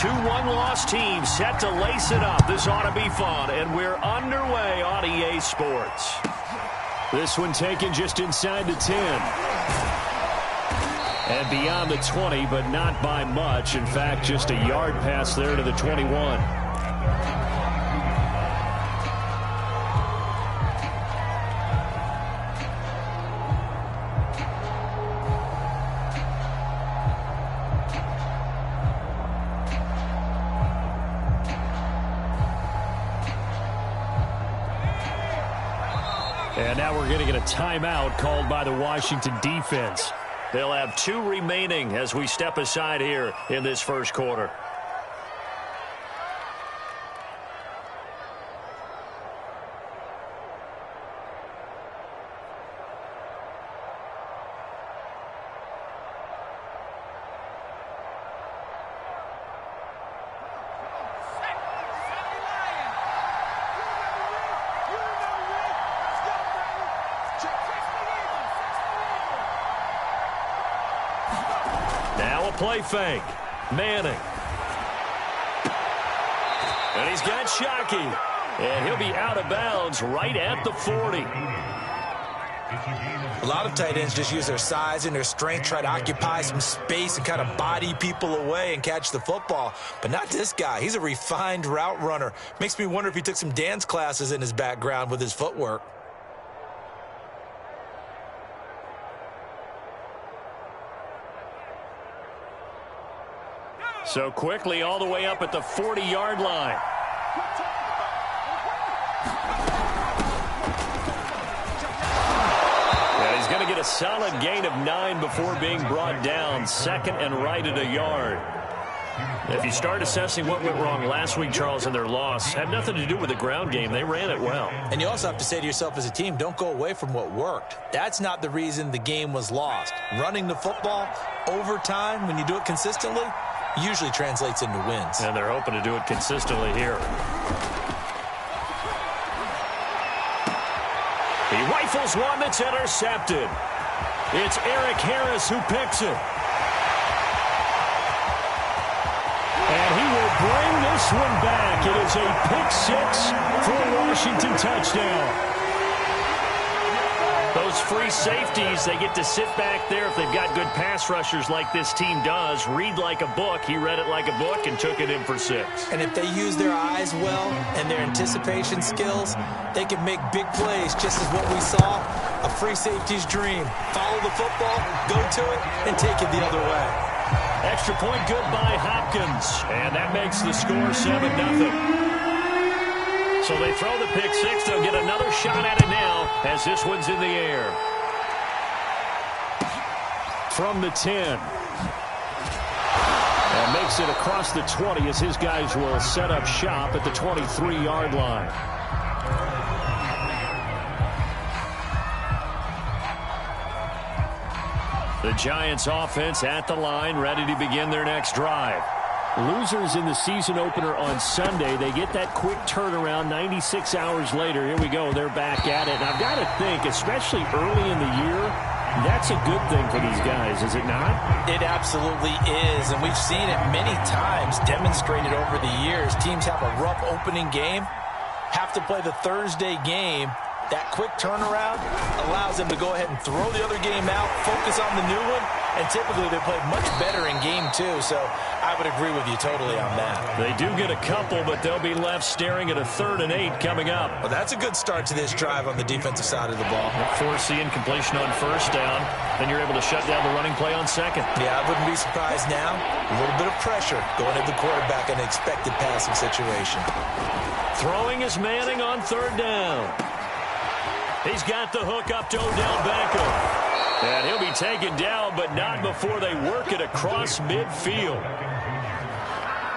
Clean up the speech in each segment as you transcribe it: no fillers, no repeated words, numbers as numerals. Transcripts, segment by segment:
Two one-loss teams set to lace it up. This ought to be fun, and we're underway on EA Sports. This one taken just inside the 10. And beyond the 20, but not by much. In fact, just a yard pass there to the 21. And now we're going to get a timeout called by the Washington defense. They'll have 2 remaining as we step aside here in this first quarter. Play fake. Manning. And he's got Shockey. And he'll be out of bounds right at the 40. A lot of tight ends just use their size and their strength, try to occupy some space and kind of body people away and catch the football. But not this guy. He's a refined route runner. Makes me wonder if he took some dance classes in his background with his footwork. So quickly all the way up at the 40-yard line. And he's going to get a solid gain of 9 before being brought down. Second and right at a yard. If you start assessing what went wrong last week, Charles, in their loss, had nothing to do with the ground game. They ran it well. And you also have to say to yourself as a team, don't go away from what worked. That's not the reason the game was lost. Running the football over time, when you do it consistently, usually translates into wins. And they're hoping to do it consistently here. He rifles one that's intercepted. It's Eric Harris who picks it. And he will bring this one back. It is a pick-6 for a Washington touchdown. Those free safeties, they get to sit back there if they've got good pass rushers like this team does. Read like a book. He read it like a book and took it in for 6. And if they use their eyes well and their anticipation skills, they can make big plays, just as what we saw, a free safety's dream. Follow the football, go to it, and take it the other way. Extra point good by Hopkins. And that makes the score 7-0. So they throw the pick-6. They'll get another shot at it now as this one's in the air. From the 10. And makes it across the 20 as his guys will set up shop at the 23-yard line. The Giants offense at the line, ready to begin their next drive. Losers in the season opener on Sunday. They get that quick turnaround 96 hours later. Here we go. They're back at it. And I've got to think, especially early in the year, that's a good thing for these guys, is it not? It absolutely is. And we've seen it many times demonstrated over the years. Teams have a rough opening game, have to play the Thursday game. That quick turnaround allows them to go ahead and throw the other game out, focus on the new one, and typically they play much better in game 2. So I would agree with you totally on that. They do get a couple, but they'll be left staring at a 3rd and 8 coming up. Well, that's a good start to this drive on the defensive side of the ball. Force the incompletion on 1st down, then you're able to shut down the running play on 2nd. Yeah, I wouldn't be surprised now. A little bit of pressure going at the quarterback in an expected passing situation. Throwing is Manning on 3rd down. He's got the hook up to Odell Beckham. And he'll be taken down, but not before they work it across midfield.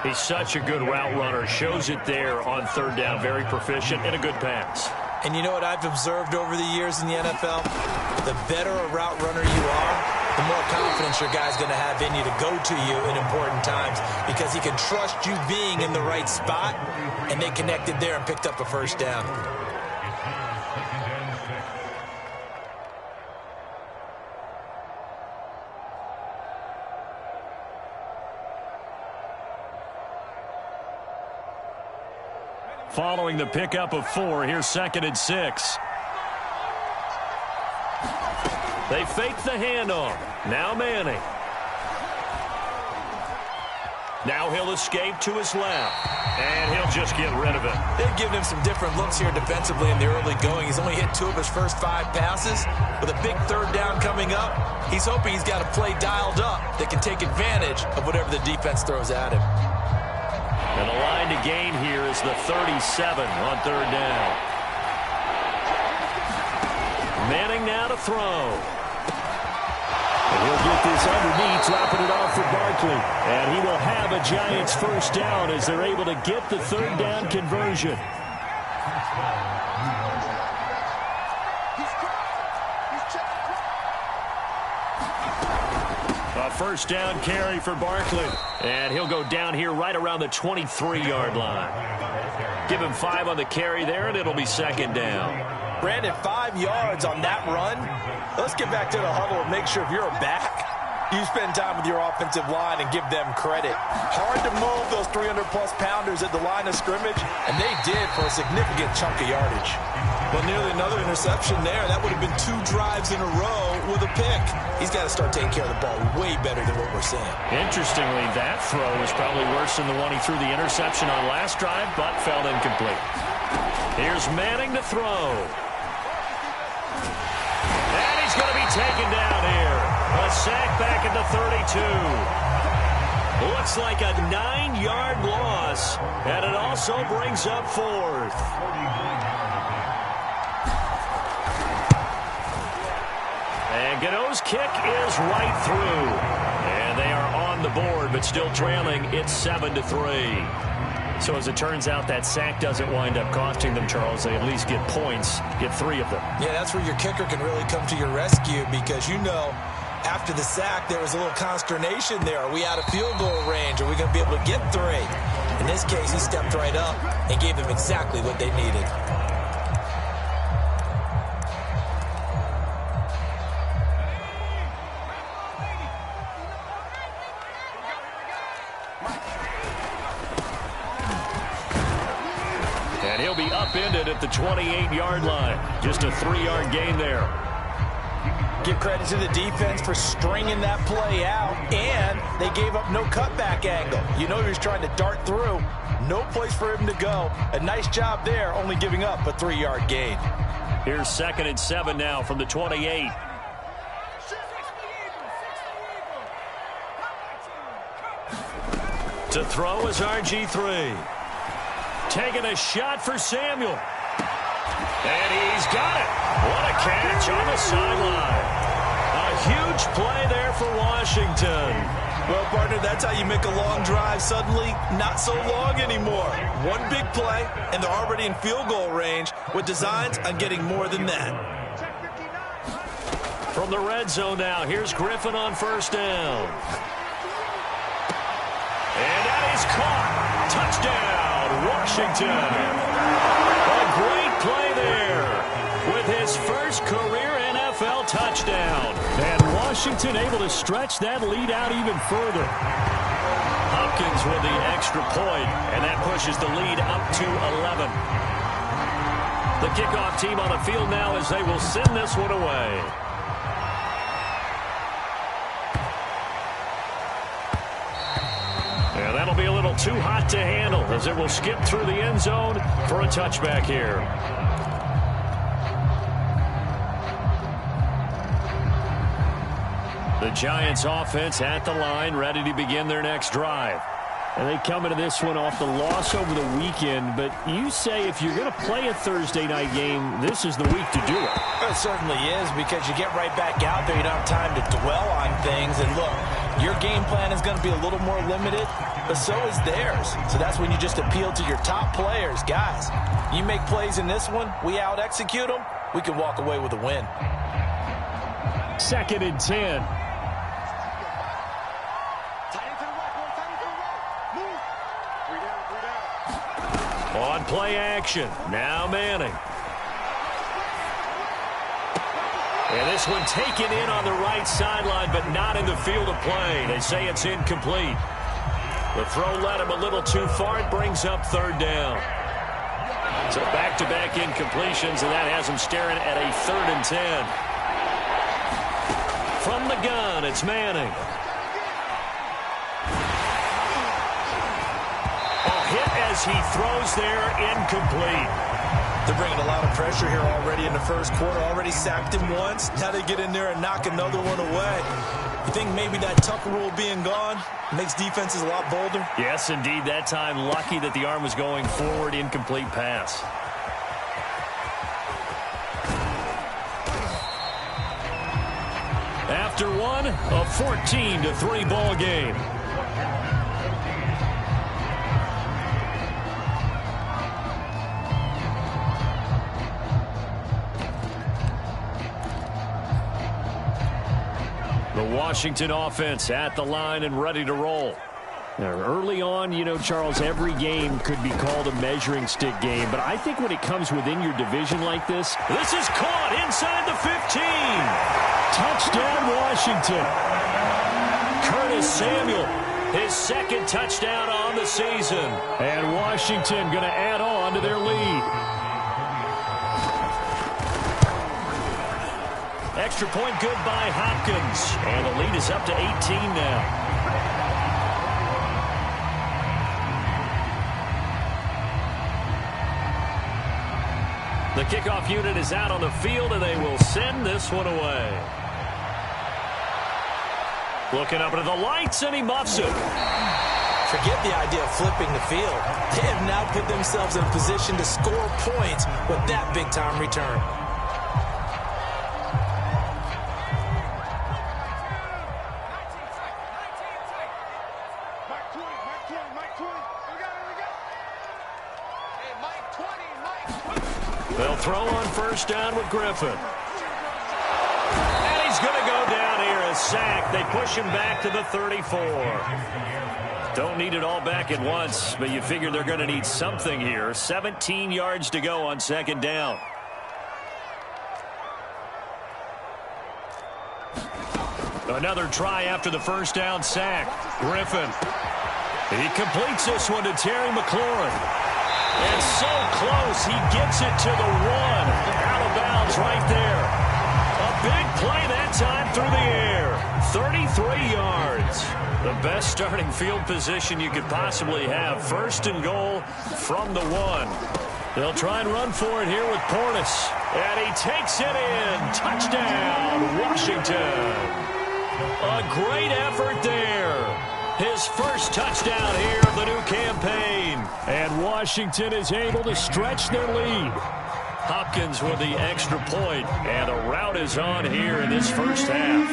He's such a good route runner. Shows it there on 3rd down. Very proficient and a good pass. And you know what I've observed over the years in the NFL? The better a route runner you are, the more confidence your guy's going to have in you to go to you in important times because he can trust you being in the right spot, and they connected there and picked up a 1st down. Following the pickup of 4, here's 2nd and 6. They fake the handoff. Now Manning. Now he'll escape to his left, and he'll just get rid of it. They've given him some different looks here defensively in the early going. He's only hit 2 of his first 5 passes. With a big 3rd down coming up, he's hoping he's got a play dialed up that can take advantage of whatever the defense throws at him. And the line to gain here is the 37 on 3rd down. Manning now to throw. And he'll get this underneath, dropping it off for Barkley. And he will have a Giants first down as they're able to get the 3rd down conversion. A first down carry for Barkley. And he'll go down here right around the 23-yard line. Give him 5 on the carry there, and it'll be 2nd down. Brandon, 5 yards on that run. Let's get back to the huddle and make sure if you're a back, you spend time with your offensive line and give them credit. Hard to move those 300-plus pounders at the line of scrimmage, and they did for a significant chunk of yardage. Well, nearly another interception there. That would have been 2 drives in a row with a pick. He's got to start taking care of the ball way better than what we're seeing. Interestingly, that throw was probably worse than the one he threw the interception on last drive, but fell incomplete. Here's Manning to throw. And he's going to be taken down here. A sack back at the 32. Looks like a 9-yard loss, and it also brings up 4th. And Gano's kick is right through. And they are on the board, but still trailing. It's 7-3. So as it turns out, that sack doesn't wind up costing them, Charles. They at least get points, get 3 of them. Yeah, that's where your kicker can really come to your rescue because, you know, after the sack, there was a little consternation there. Are we out of field goal range? Are we going to be able to get 3? In this case, he stepped right up and gave them exactly what they needed. And he'll be upended at the 28-yard line. Just a 3-yard gain there. Give credit to the defense for stringing that play out, and they gave up no cutback angle. You know he was trying to dart through. No place for him to go. A nice job there, only giving up a 3-yard gain. Here's 2nd and 7 now from the 28. To throw is RG3. Taking a shot for Samuel. And he's got it. What a catch on the sideline. A huge play there for Washington. Well, partner, that's how you make a long drive suddenly not so long anymore. One big play, and they're already in field goal range with designs on getting more than that. From the red zone now, here's Griffin on first down. And that is caught. Touchdown, Washington. A great play there with his first career NFL touchdown. And Washington able to stretch that lead out even further. Hopkins with the extra point, and that pushes the lead up to 11. The kickoff team on the field now as they will send this one away. Yeah, that'll be a little too hot to handle as it will skip through the end zone for a touchback here. The Giants offense at the line, ready to begin their next drive. And they come into this one off the loss over the weekend, but you say if you're going to play a Thursday night game, this is the week to do it. It certainly is, because you get right back out there. You don't have time to dwell on things. And look, your game plan is going to be a little more limited, but so is theirs. So that's when you just appeal to your top players. Guys, you make plays in this one, we out-execute them, we can walk away with a win. 2nd and 10. On play action, now Manning. And this one taken in on the right sideline, but not in the field of play. They say it's incomplete. The throw led him a little too far. It brings up 3rd down. So back-to-back incompletions, and that has him staring at a 3rd and 10. From the gun, it's Manning. A hit as he throws there, incomplete. They're bringing a lot of pressure here already in the first quarter. Already sacked him once. Now they get in there and knock another one away. You think maybe that Tucker rule being gone makes defenses a lot bolder? Yes, indeed. That time, lucky that the arm was going forward. Incomplete pass. After one, a 14-3 ball game. The Washington offense at the line and ready to roll. Now, early on, you know, Charles, every game could be called a measuring stick game. But I think when it comes within your division like this is caught inside the 15. Touchdown, Washington. Curtis Samuel, his 2nd touchdown on the season. And Washington going to add on to their lead. Extra point good by Hopkins. And the lead is up to 18 now. The kickoff unit is out on the field, and they will send this one away. Looking up into the lights, and he muffs it. Forget the idea of flipping the field. They have now put themselves in a position to score points with that big-time return. They'll throw on first down with Griffin. And he's going to go down here, a sack. They push him back to the 34. Don't need it all back at once, but you figure they're going to need something here. 17 yards to go on 2nd down. Another try after the first down sack. Griffin. He completes this one to Terry McLaurin. And so close, he gets it to the 1. Out of bounds right there. A big play that time through the air. 33 yards. The best starting field position you could possibly have. 1st and goal from the 1. They'll try and run for it here with Portis. And he takes it in. Touchdown, Washington. A great effort there. His first touchdown here of the new campaign. And Washington is able to stretch their lead. Hopkins with the extra point, and a rout is on here in this first half.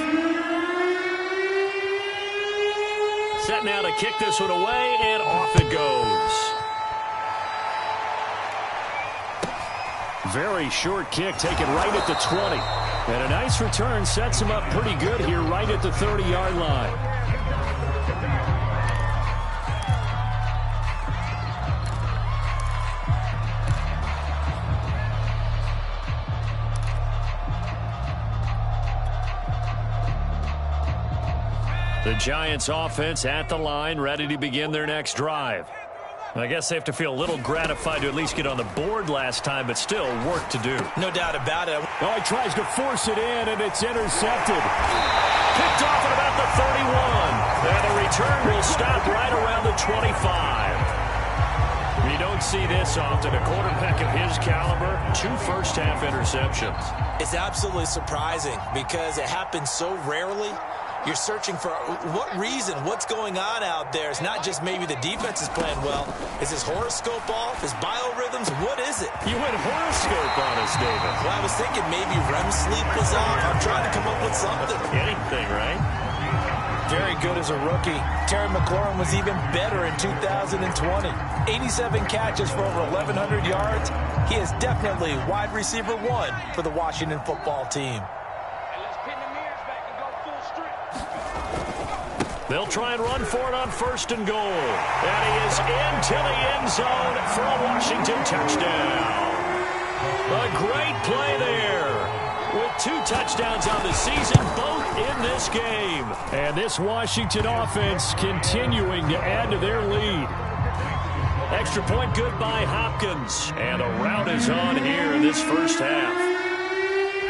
Set now to kick this one away, and off it goes. Very short kick taken right at the 20. And a nice return sets him up pretty good here right at the 30-yard line. The Giants offense at the line, ready to begin their next drive. I guess they have to feel a little gratified to at least get on the board last time, but still work to do. No doubt about it. Oh, he tries to force it in, and it's intercepted. Picked off at about the 31. And the return will stop right around the 25. You don't see this often. A quarterback of his caliber, 2 first-half interceptions. It's absolutely surprising because it happens so rarely. You're searching for what reason, what's going on out there. It's not just maybe the defense is playing well. Is his horoscope off? His biorhythms? What is it? You went horoscope on us, David. Well, I was thinking maybe REM sleep was off. I'm trying to come up with something. Anything, right? Very good as a rookie. Terry McLaurin was even better in 2020. 87 catches for over 1,100 yards. He is definitely wide receiver 1 for the Washington football team. They'll try and run for it on 1st and goal. And he is into the end zone for a Washington touchdown. A great play there. With 2 touchdowns on the season, both in this game. And this Washington offense continuing to add to their lead. Extra point good by Hopkins. And a rout is on here in this first half.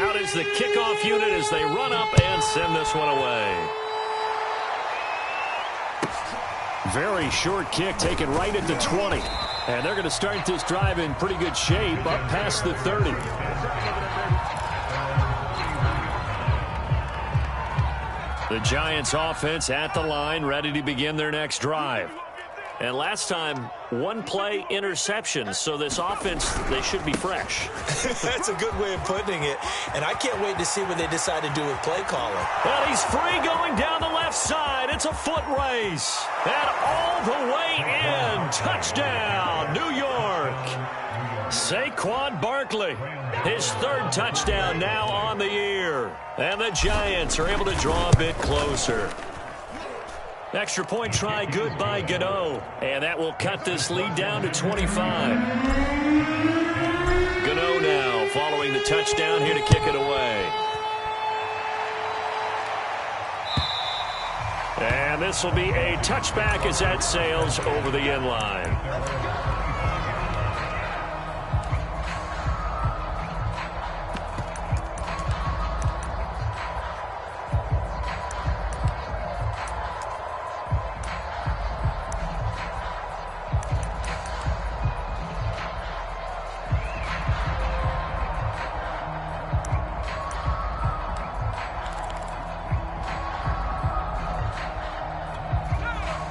Out is the kickoff unit as they run up and send this one away. Very short kick taken right at the 20. And they're going to start this drive in pretty good shape up past the 30. The Giants offense at the line, ready to begin their next drive. And last time, one play interception. So this offense, they should be fresh. That's a good way of putting it. And I can't wait to see what they decide to do with play calling. Well, he's free going down the left side. It's a foot race. And all the way in. Touchdown, New York. Saquon Barkley, his third touchdown now on the year. And the Giants are able to draw a bit closer. Extra point try good by Gano. And that will cut this lead down to 25. Gano now following the touchdown here to kick it away. And this will be a touchback as that sails over the end line.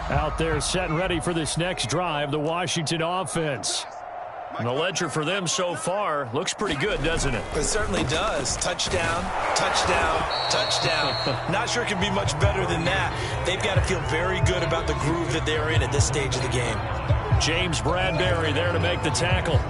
Out there set and ready for this next drive, the Washington offense. And the ledger for them so far looks pretty good, doesn't it? It certainly does. Touchdown, touchdown, touchdown. Not sure it can be much better than that. They've got to feel very good about the groove that they're in at this stage of the game. James Bradbury there to make the tackle.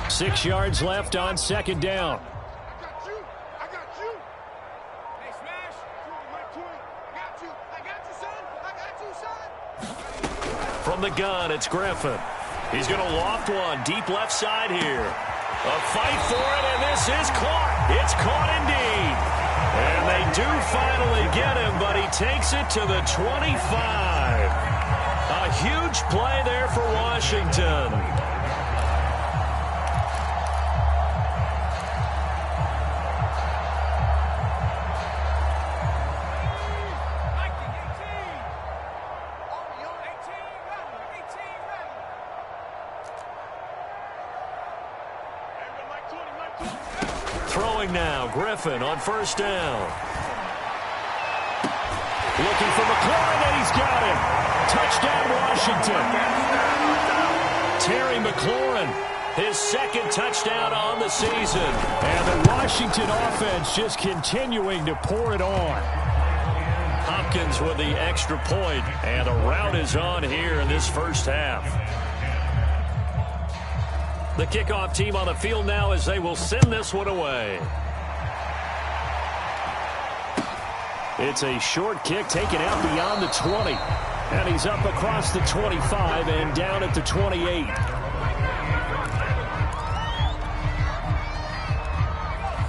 Six yards left on second down. I got you. Hey, Smash. I got you, son. I got you, son. From the gun, it's Griffin. He's going to loft one deep left side here. A fight for it, and this is caught. It's caught indeed. And they do finally get him, but he takes it to the 25. A huge play there for Washington. Throwing now, Griffin on first down. Looking for McLaurin, and he's got him. Touchdown, Washington. Terry McLaurin, his second touchdown on the season. And the Washington offense just continuing to pour it on. Hopkins with the extra point, and a rout is on here in this first half. The kickoff team on the field now as they will send this one away. It's a short kick taken out beyond the 20. And he's up across the 25 and down at the 28.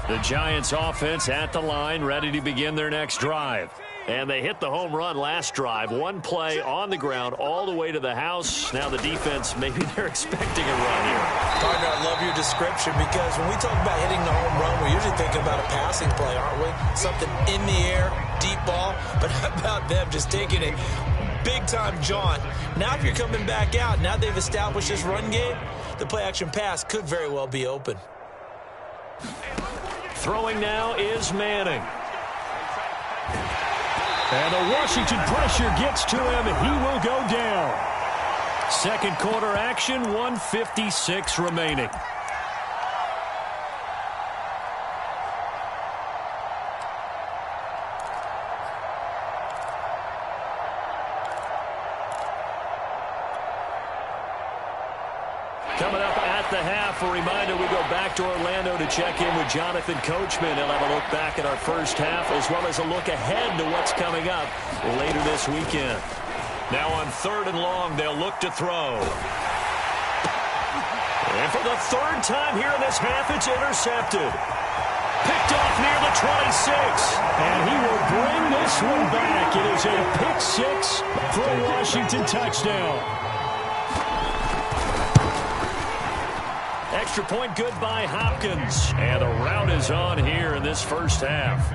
The Giants offense at the line, ready to begin their next drive. And they hit the home run last drive. One play on the ground all the way to the house. Now the defense, maybe they're expecting a run here. Partner, I love your description because when we talk about hitting the home run, we're usually thinking about a passing play, aren't we? Something in the air, deep ball. But how about them just taking it big-time jaunt? Now if you're coming back out, now they've established this run game, the play-action pass could very well be open. Throwing now is Manning. And the Washington pressure gets to him. He will go down. Second quarter action, 1:56 remaining. Coming up at at the half. A reminder, we go back to Orlando to check in with Jonathan Coachman. He'll have a look back at our first half as well as a look ahead to what's coming up later this weekend. Now on 3rd and long, they'll look to throw. And for the 3rd time here in this half, it's intercepted. Picked off near the 26. And he will bring this one back. It is a pick 6 for a Washington touchdown. Extra point good by Hopkins. And the route is on here in this first half.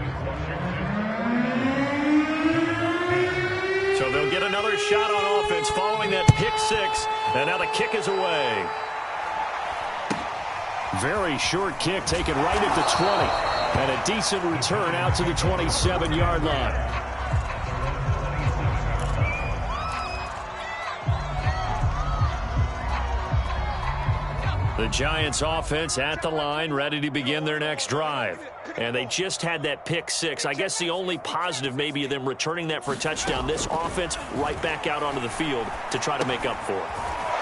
So they'll get another shot on offense following that pick 6. And now the kick is away. Very short kick taken right at the 20. And a decent return out to the 27-yard line. The Giants offense at the line, ready to begin their next drive. And they just had that pick 6. I guess the only positive maybe of them returning that for a touchdown. This offense right back out onto the field to try to make up for it.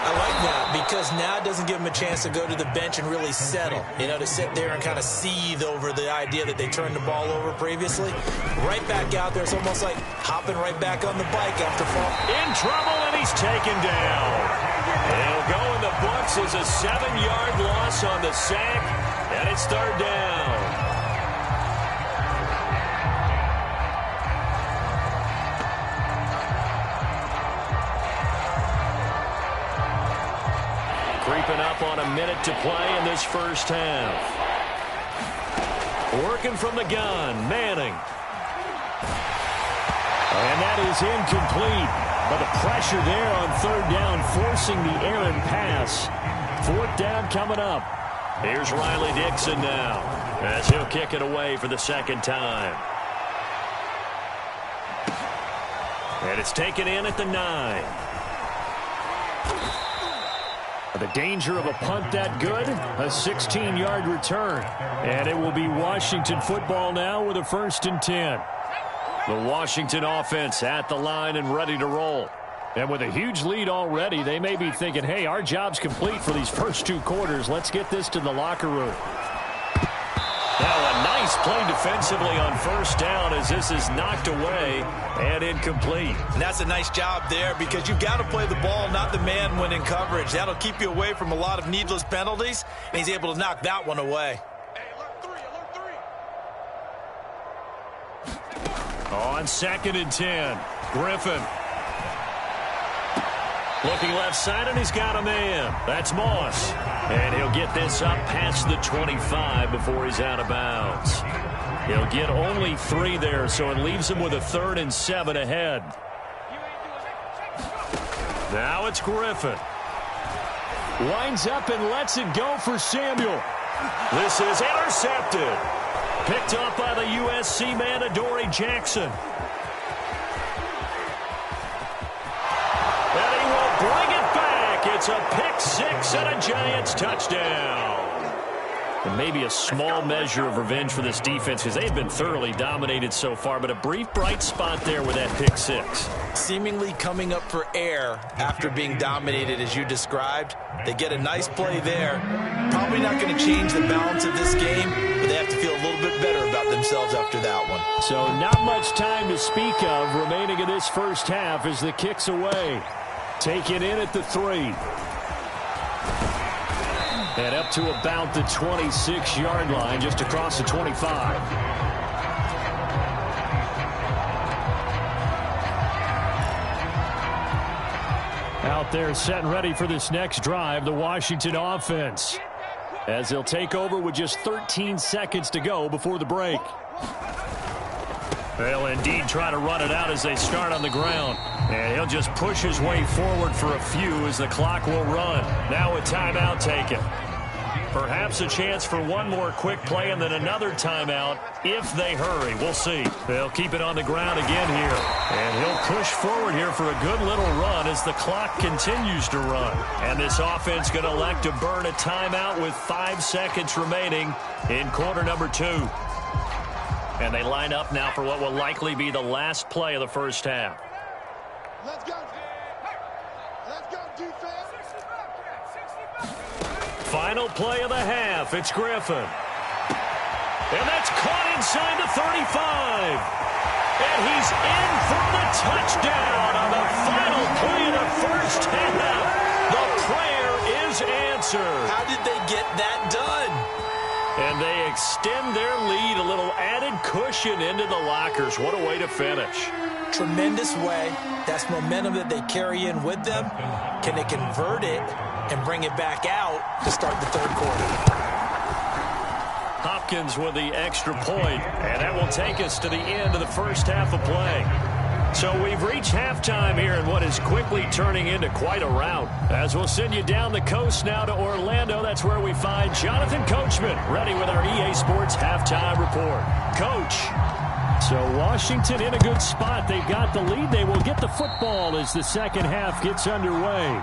I like that because now it doesn't give them a chance to go to the bench and really settle. You know, to sit there and kind of seethe over the idea that they turned the ball over previously. Right back out there, it's almost like hopping right back on the bike after fall. In trouble, and he's taken down. He'll go in the books as a 7-yard loss on the sack, and it's 3rd down. Creeping up on a minute to play in this first half. Working from the gun, Manning. And that is incomplete. But the pressure there on 3rd down, forcing the errant pass. 4th down coming up. Here's Riley Dixon now, as he'll kick it away for the 2nd time. And it's taken in at the 9. The danger of a punt that good, a 16-yard return. And it will be Washington football now with a 1st and 10. The Washington offense at the line and ready to roll. And with a huge lead already, they may be thinking, hey, our job's complete for these first 2 quarters. Let's get this to the locker room. Now a nice play defensively on 1st down as this is knocked away and incomplete. And that's a nice job there because you've got to play the ball, not the man when in coverage. That'll keep you away from a lot of needless penalties, and he's able to knock that one away. On 2nd and 10, Griffin. Looking left side, and he's got a man. That's Moss. And he'll get this up past the 25 before he's out of bounds. He'll get only 3 there, so it leaves him with a 3rd and 7 ahead. Now it's Griffin. Winds up and lets it go for Samuel. This is intercepted. Picked up by the USC man, Adoree Jackson. And he will bring it back. It's a pick 6 and a Giants touchdown. And maybe a small measure of revenge for this defense because they've been thoroughly dominated so far, but a brief bright spot there with that pick 6. Seemingly coming up for air after being dominated as you described. They get a nice play there. Probably not going to change the balance of this game, but they have to feel a little bit better about themselves after that one. So not much time to speak of remaining in this first half as the kick's away. Taken in at the 3. And up to about the 26-yard line, just across the 25. Out there set and ready for this next drive, the Washington offense. As they'll take over with just 13 seconds to go before the break. They'll indeed try to run it out as they start on the ground. And he'll just push his way forward for a few as the clock will run. Now a timeout taken. Perhaps a chance for one more quick play and then another timeout if they hurry. We'll see. They'll keep it on the ground again here. And he'll push forward here for a good little run as the clock continues to run. And this offense going to elect to burn a timeout with 5 seconds remaining in quarter number 2. And they line up now for what will likely be the last play of the first half. Let's go. Let's go, defense. Final play of the half. It's Griffin. And that's caught inside the 35. And he's in for the touchdown on the final play of the first half. The prayer is answered. How did they get that done? And they extend their lead, a little added cushion into the lockers. What a way to finish. Tremendous way. That's momentum that they carry in with them. Can they convert it and bring it back out to start the third quarter? Hopkins with the extra point, and that will take us to the end of the first half of play. So we've reached halftime here in what is quickly turning into quite a rout. As we'll send you down the coast now to Orlando, that's where we find Jonathan Coachman ready with our EA Sports halftime report. Coach. So Washington in a good spot. They've got the lead. They will get the football as the second half gets underway.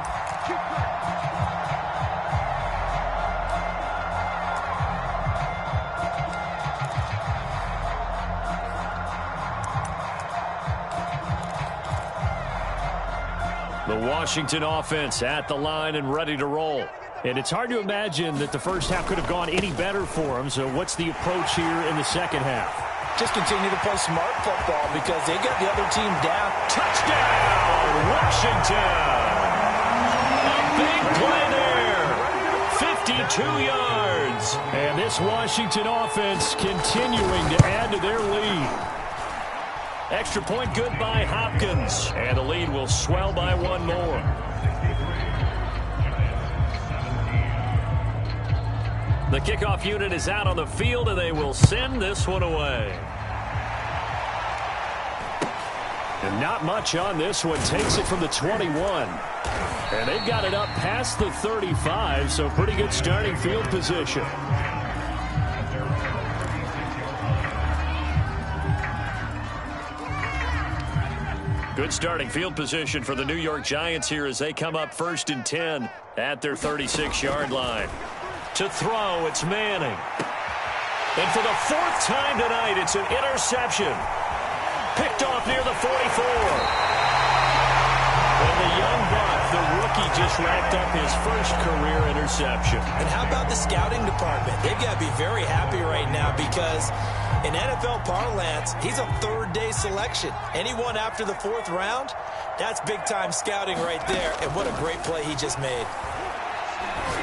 The Washington offense at the line and ready to roll. And it's hard to imagine that the first half could have gone any better for them. So what's the approach here in the second half? Just continue to play smart football because they got the other team down. Touchdown, Washington! A big play there. 52 yards. And this Washington offense continuing to add to their lead. Extra point good by Hopkins. And the lead will swell by one more. The kickoff unit is out on the field, and they will send this one away. And not much on this one. Takes it from the 21. And they've got it up past the 35, so pretty good starting field position. Good starting field position for the New York Giants here as they come up 1st and 10 at their 36-yard line. To throw, it's Manning. And for the 4th time tonight, it's an interception. Picked off near the 44. And the young buck, the rookie, just racked up his first career interception. And how about the scouting department? They've got to be very happy right now because in NFL parlance, he's a third-day selection. Anyone after the 4th round, that's big-time scouting right there. And what a great play he just made.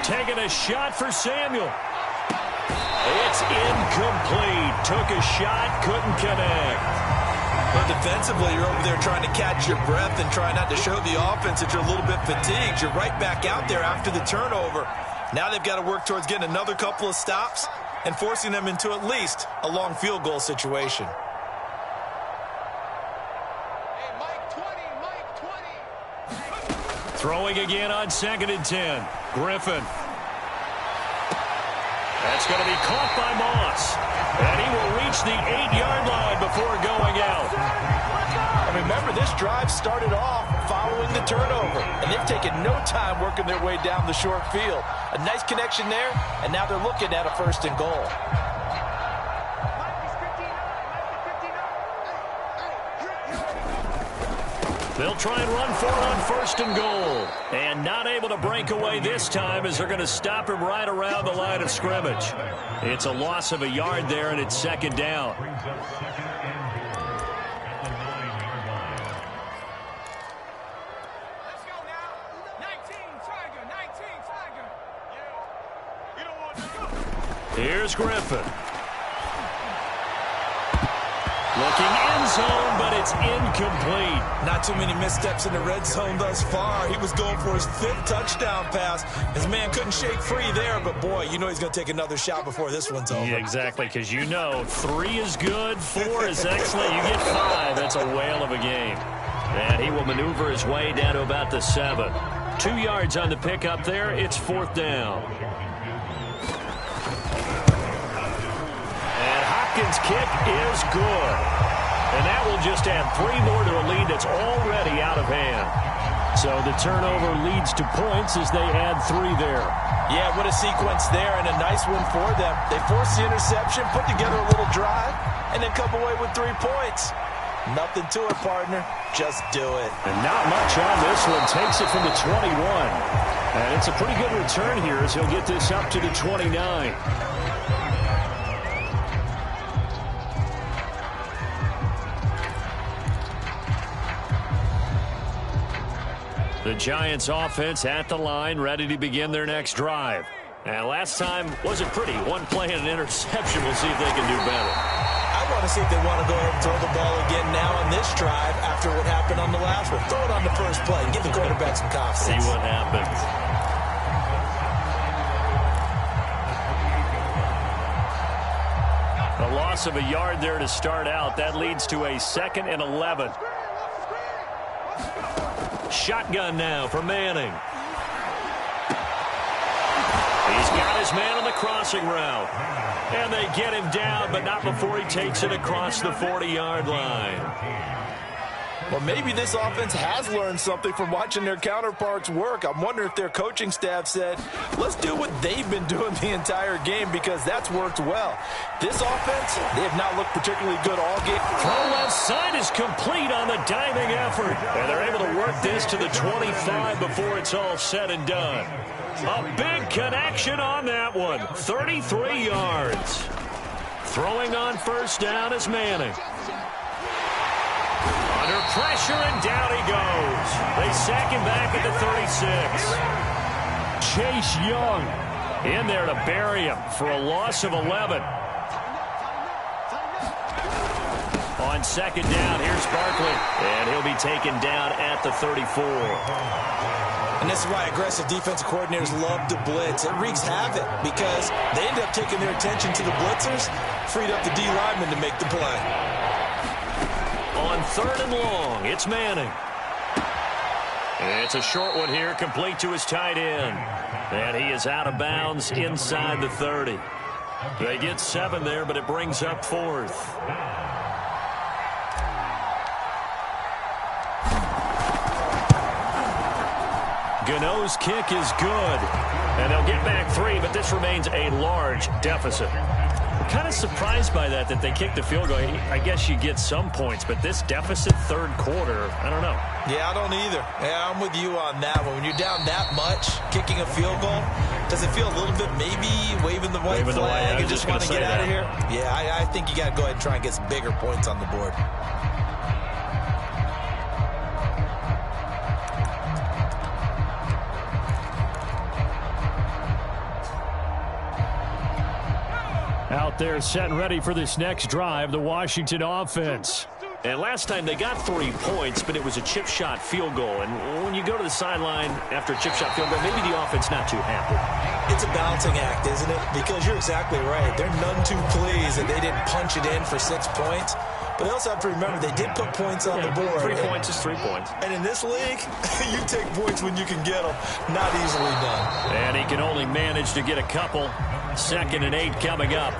Taking a shot for Samuel. It's incomplete. Took a shot, couldn't connect. Well, defensively, you're over there trying to catch your breath and try not to show the offense that you're a little bit fatigued. You're right back out there after the turnover. Now they've got to work towards getting another couple of stops and forcing them into at least a long field goal situation. Hey, Mike 20. Throwing again on 2nd and 10. Griffin. That's going to be caught by Moss. And he will reach the 8-yard line before going out. And remember, this drive started off following the turnover. And they've taken no time working their way down the short field. A nice connection there, and now they're looking at a 1st and goal. They'll try and run for it on 1st and goal. And not able to break away this time as they're going to stop him right around the line of scrimmage. It's a loss of a yard there, and it's 2nd down. Let's go now. 19, Tiger. 19, Tiger. Yeah. You don't want to go. Here's Griffin. Looking end zone, but it's incomplete. Not too many missteps in the red zone thus far. He was going for his 5th touchdown pass. His man couldn't shake free there, but boy, you know he's going to take another shot before this one's over. Yeah, exactly, because you know 3 is good, 4 is excellent. You get 5, that's a whale of a game. And he will maneuver his way down to about the 7. 2 yards on the pickup there. It's 4th down. Hopkins' kick is good. And that will just add 3 more to a lead that's already out of hand. So the turnover leads to points as they add 3 there. Yeah, what a sequence there and a nice one for them. They forced the interception, put together a little drive, and then come away with 3 points. Nothing to it, partner. Just do it. And not much on this one. Takes it from the 21. And it's a pretty good return here as he'll get this up to the 29. The Giants offense at the line, ready to begin their next drive. And last time wasn't pretty. One play and an interception. We'll see if they can do better. I want to see if they want to go ahead and throw the ball again now on this drive after what happened on the last one. Throw it on the first play and give the quarterback some confidence. See what happens. A loss of a yard there to start out. That leads to a 2nd and 11. Shotgun now for Manning. He's got his man on the crossing route. And they get him down, but not before he takes it across the 40-yard line. Well, maybe this offense has learned something from watching their counterparts work. I'm wondering if their coaching staff said, let's do what they've been doing the entire game, because that's worked well. This offense, they have not looked particularly good all game. Throw left side is complete on the diving effort. And they're able to work this to the 25 before it's all said and done. A big connection on that one. 33 yards. Throwing on first down is Manning. Under pressure, and down he goes. They sack him back at the 36. Chase Young in there to bury him for a loss of 11. On second down, here's Barkley. And he'll be taken down at the 34. And this is why aggressive defensive coordinators love to blitz. It wreaks havoc because they end up taking their attention to the blitzers, freed up the D lineman to make the play. On 3rd and long, it's Manning. It's a short one here, complete to his tight end. And he is out of bounds inside the 30. They get 7 there, but it brings up 4th. Gano's kick is good. And they'll get back 3, but this remains a large deficit. I'm kind of surprised by that they kicked the field goal. I guess you get some points, but this deficit 3rd quarter, I don't know. Yeah, I don't either. Yeah, I'm with you on that one. When you're down that much, kicking a field goal, does it feel a little bit maybe waving the white flag and just want to get out of here? Yeah, I think you got to go ahead and try and get some bigger points on the board. Out there set and ready for this next drive, the Washington offense. And last time they got 3 points, but it was a chip shot field goal. And when you go to the sideline after a chip shot field goal, maybe the offense not too happy. It's a balancing act, isn't it? Because you're exactly right. They're none too pleased that they didn't punch it in for 6 points. But they also have to remember they did put points on the board. 3 points is 3 points. And in this league, you take points when you can get them. Not easily done. And he can only manage to get a couple. 2nd and 8 coming up.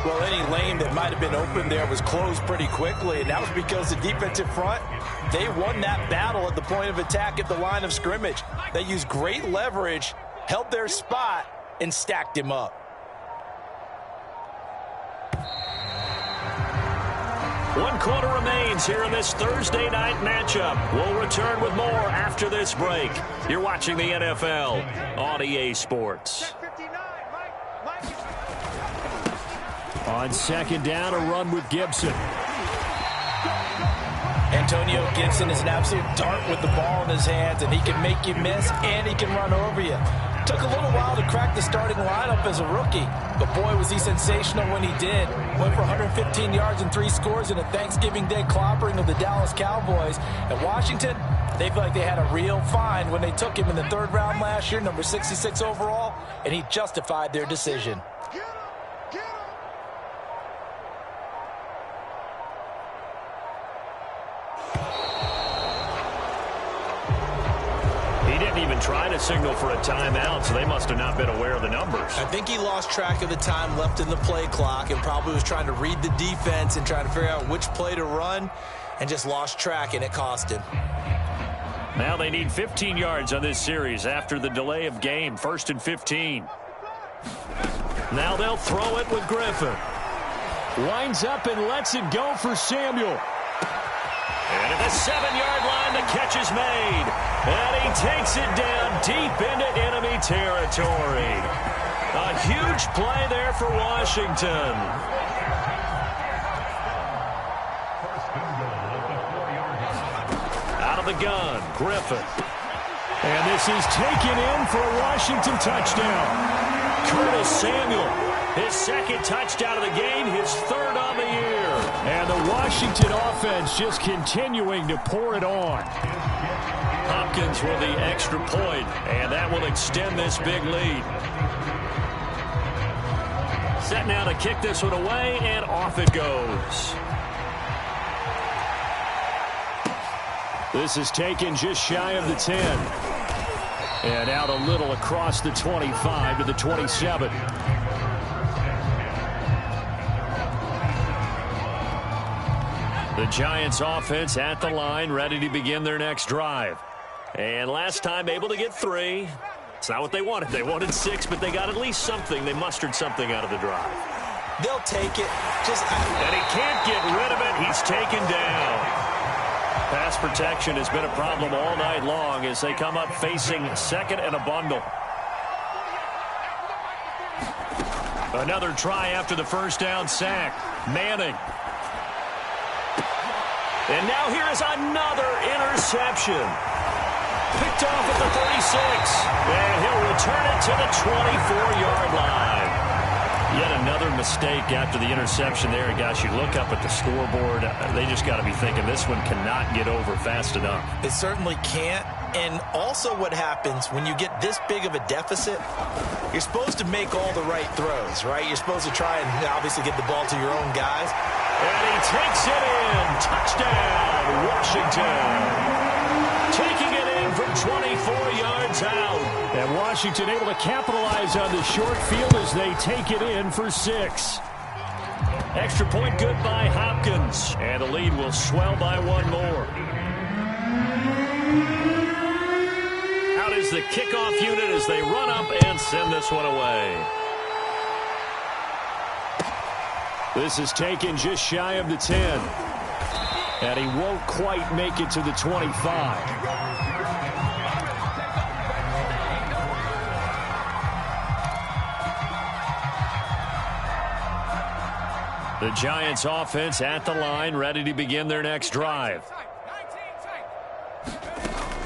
Well, any lane that might have been open there was closed pretty quickly, and that was because the defensive front, they won that battle at the point of attack at the line of scrimmage. They used great leverage, held their spot, and stacked him up. One quarter remains here in this Thursday night matchup. We'll return with more after this break. You're watching the NFL on EA Sports. On second down, a run with Gibson. Antonio Gibson is an absolute dart with the ball in his hands, and he can make you miss, and he can run over you. Took a little while to crack the starting lineup as a rookie, but boy, was he sensational when he did. Went for 115 yards and 3 scores in a Thanksgiving Day clobbering of the Dallas Cowboys. And Washington, they feel like they had a real find when they took him in the 3rd round last year, number 66 overall, and he justified their decision. Trying to signal for a timeout, so they must have not been aware of the numbers. I think he lost track of the time left in the play clock and probably was trying to read the defense and trying to figure out which play to run and just lost track, and it cost him. Now they need 15 yards on this series after the delay of game. 1st and 15. Now they'll throw it with Griffin. Lines up and lets it go for Samuel. And at the 7-yard line, the catch is made. And he takes it down deep into enemy territory. A huge play there for Washington. Out of the gun, Griffin. And this is taken in for a Washington touchdown. Curtis Samuel, his second touchdown of the game, his third on the year. And the Washington offense just continuing to pour it on. Hopkins with the extra point, and that will extend this big lead. Set now to kick this one away, and off it goes. This is taken just shy of the 10. And out a little across the 25 to the 27. The Giants offense at the line, ready to begin their next drive. And last time able to get 3. It's not what they wanted. They wanted 6, but they got at least something. They mustered something out of the drive. They'll take it. And he can't get rid of it. He's taken down. Pass protection has been a problem all night long as they come up facing second and a bundle. Another try after the first down sack. Manning. And now here is another interception. Picked off at the 36. And he'll return it to the 24-yard line. Yet another mistake after the interception there. Gosh, you look up at the scoreboard. They just got to be thinking this one cannot get over fast enough. It certainly can't. And also what happens when you get this big of a deficit, you're supposed to make all the right throws, right? You're supposed to try and obviously get the ball to your own guys. And he takes it in. Touchdown, Washington. Taking it in from 24 yards out. And Washington able to capitalize on the short field as they take it in for 6. Extra point good by Hopkins. And the lead will swell by 1 more. Out is the kickoff unit as they run up and send this one away. This is taken just shy of the 10. And he won't quite make it to the 25. The Giants offense at the line, ready to begin their next drive.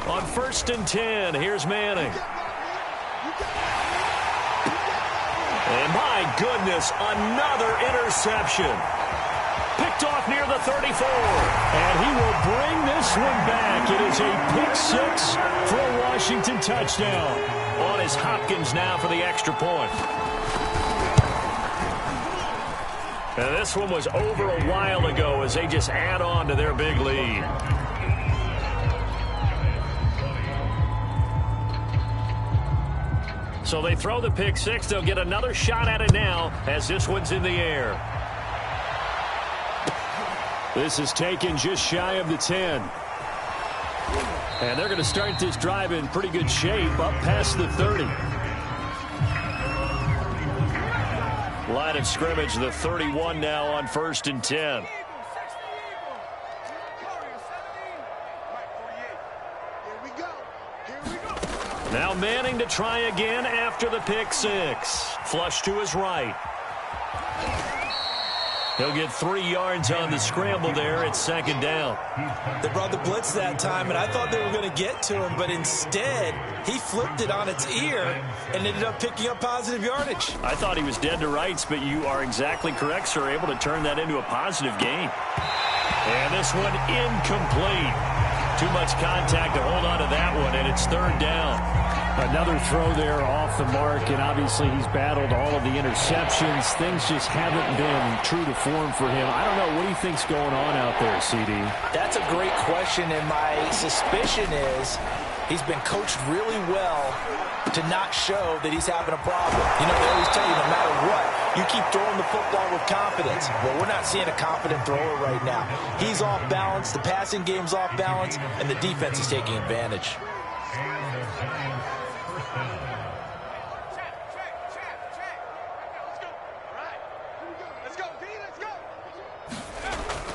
On 1st and 10, here's Manning. And my goodness, another interception. Picked off near the 34. And he will bring this one back. It is a pick 6 for a Washington touchdown. On is Hopkins now for the extra point. And this one was over a while ago as they just add on to their big lead. So they throw the pick 6. They'll get another shot at it now as this one's in the air. This is taken just shy of the 10. And they're going to start this drive in pretty good shape up past the 30. Line of scrimmage, the 31 now on 1st and 10. Now Manning to try again after the pick 6. Flush to his right. He'll get 3 yards on the scramble there at 2nd down. They brought the blitz that time, and I thought they were going to get to him, but instead he flipped it on its ear and ended up picking up positive yardage. I thought he was dead to rights, but you are exactly correct, sir. Able to turn that into a positive gain. And this one incomplete. Too much contact to hold on to that one, and it's 3rd down. Another throw there off the mark, and obviously he's battled all of the interceptions. Things just haven't been true to form for him. I don't know. What do you think's going on out there, CD? That's a great question, and my suspicion is he's been coached really well to not show that he's having a problem. You know, they always tell you no matter what, you keep throwing the football with confidence. Well, we're not seeing a confident thrower right now. He's off balance, the passing game's off balance, and the defense is taking advantage.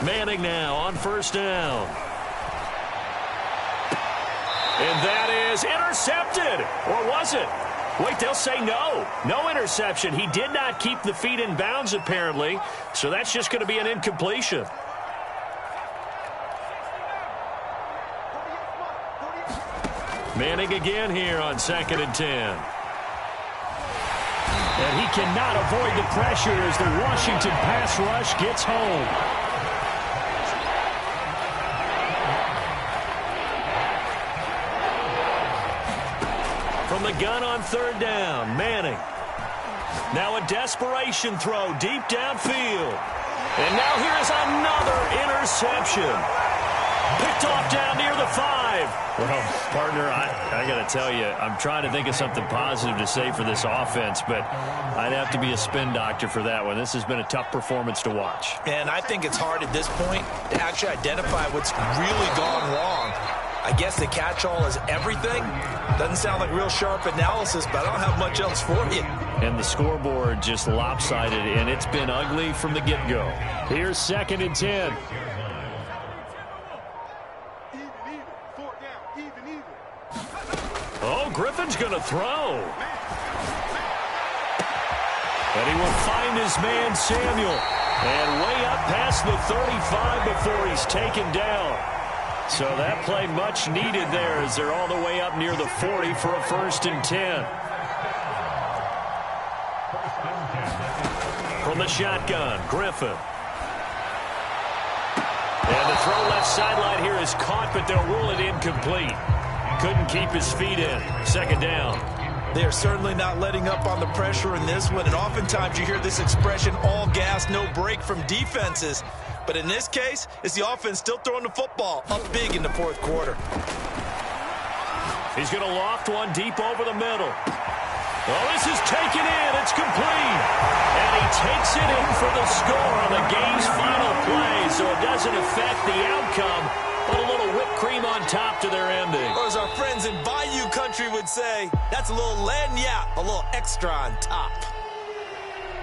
Manning now on 1st down. And that is intercepted. Or was it? Wait, they'll say no. No interception. He did not keep the feet in bounds, apparently. So that's just going to be an incompletion. Manning again here on 2nd and 10. And he cannot avoid the pressure as the Washington pass rush gets home. From the gun on 3rd down, Manning. Now a desperation throw deep downfield. And now here is another interception. Picked off down near the 5. Well, partner, I got to tell you, I'm trying to think of something positive to say for this offense, but I'd have to be a spin doctor for that one. This has been a tough performance to watch. And I think it's hard at this point to actually identify what's really gone wrong. I guess the catch-all is everything. Doesn't sound like real sharp analysis, but I don't have much else for you. And the scoreboard just lopsided, and it's been ugly from the get-go. Here's 2nd and 10. Oh, Griffin's going to throw. And he will find his man, Samuel. And way up past the 35 before he's taken down. So that play much needed there as they're all the way up near the 40 for a 1st and 10. From the shotgun, Griffin. And the throw left sideline here is caught, but they'll rule it incomplete. Couldn't keep his feet in. 2nd down. They're certainly not letting up on the pressure in this one, and oftentimes you hear this expression, all gas, no break from defenses. But in this case, it's the offense still throwing the football up big in the 4th quarter. He's going to loft one deep over the middle. Oh, this is taken in. It's complete. And he takes it in for the score on the game's final play, so it doesn't affect the outcome, but a little whipped cream on top to their ending. Or as our friends in Bayou Country would say, that's a little lagniappe, a little extra on top.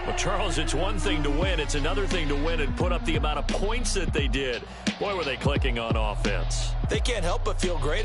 Well, Charles, it's one thing to win. It's another thing to win and put up the amount of points that they did. Boy, were they clicking on offense. They can't help but feel great